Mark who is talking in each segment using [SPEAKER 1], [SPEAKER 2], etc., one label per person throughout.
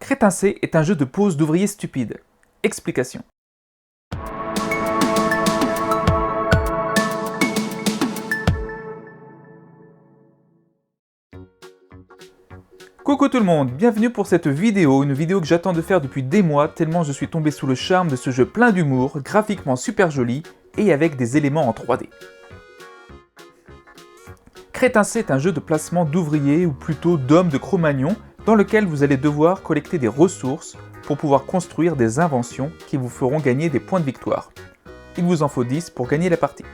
[SPEAKER 1] Crétin C est un jeu de pose d'ouvriers stupides. Explication. Coucou tout le monde, bienvenue pour cette vidéo, une vidéo que j'attends de faire depuis des mois tellement je suis tombé sous le charme de ce jeu plein d'humour, graphiquement super joli et avec des éléments en 3D. Crétin C est un jeu de placement d'ouvriers ou plutôt d'hommes de Cro-Magnon dans lequel vous allez devoir collecter des ressources pour pouvoir construire des inventions qui vous feront gagner des points de victoire. Il vous en faut 10 pour gagner la partie.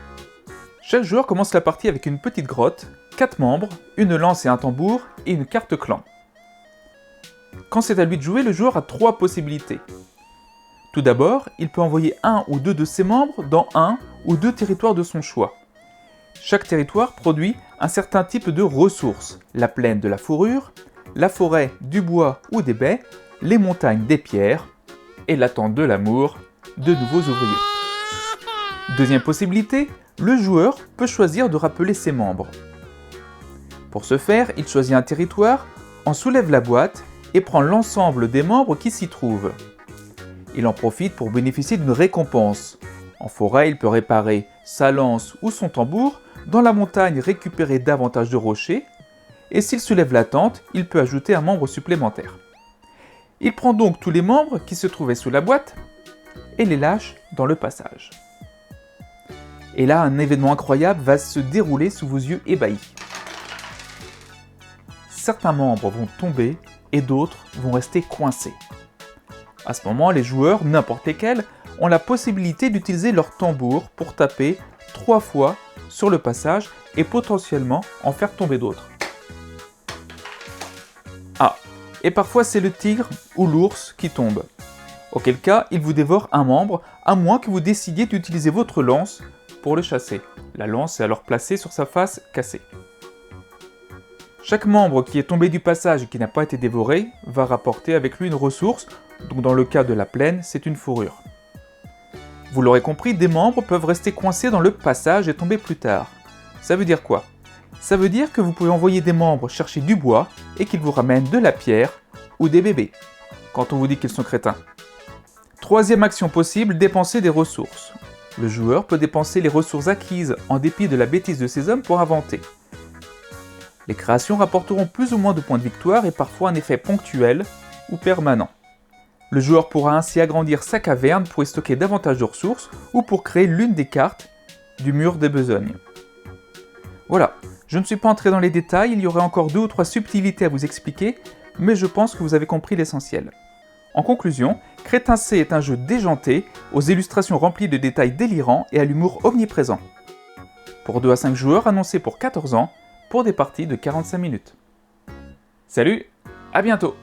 [SPEAKER 1] Chaque joueur commence la partie avec une petite grotte, 4 membres, une lance et un tambour et une carte clan. Quand c'est à lui de jouer, le joueur a 3 possibilités. Tout d'abord, il peut envoyer un ou deux de ses membres dans un ou deux territoires de son choix. Chaque territoire produit un certain type de ressources, la plaine de la fourrure, la forêt du bois ou des baies, les montagnes des pierres et la tente de l'amour, de nouveaux ouvriers. Deuxième possibilité, le joueur peut choisir de rappeler ses membres. Pour ce faire, il choisit un territoire, en soulève la boîte et prend l'ensemble des membres qui s'y trouvent. Il en profite pour bénéficier d'une récompense. En forêt, il peut réparer sa lance ou son tambour, dans la montagne récupérer davantage de rochers, et s'il soulève la tente, il peut ajouter un membre supplémentaire. Il prend donc tous les membres qui se trouvaient sous la boîte et les lâche dans le passage. Et là, un événement incroyable va se dérouler sous vos yeux ébahis. Certains membres vont tomber et d'autres vont rester coincés. À ce moment, les joueurs, n'importe lesquels, ont la possibilité d'utiliser leur tambour pour taper 3 fois sur le passage et potentiellement en faire tomber d'autres. Ah, et parfois c'est le tigre ou l'ours qui tombe. Auquel cas, il vous dévore un membre, à moins que vous décidiez d'utiliser votre lance pour le chasser. La lance est alors placée sur sa face cassée. Chaque membre qui est tombé du passage et qui n'a pas été dévoré va rapporter avec lui une ressource, donc dans le cas de la plaine, c'est une fourrure. Vous l'aurez compris, des membres peuvent rester coincés dans le passage et tomber plus tard. Ça veut dire quoi ? Ça veut dire que vous pouvez envoyer des membres chercher du bois et qu'ils vous ramènent de la pierre ou des bébés, quand on vous dit qu'ils sont crétins. Troisième action possible, dépenser des ressources. Le joueur peut dépenser les ressources acquises en dépit de la bêtise de ses hommes pour inventer. Les créations rapporteront plus ou moins de points de victoire et parfois un effet ponctuel ou permanent. Le joueur pourra ainsi agrandir sa caverne pour y stocker davantage de ressources ou pour créer l'une des cartes du mur des besognes. Voilà, je ne suis pas entré dans les détails, il y aurait encore 2 ou 3 subtilités à vous expliquer, mais je pense que vous avez compris l'essentiel. En conclusion, Crétin C est un jeu déjanté, aux illustrations remplies de détails délirants et à l'humour omniprésent. Pour 2 à 5 joueurs, annoncé pour 14 ans, pour des parties de 45 minutes. Salut, à bientôt!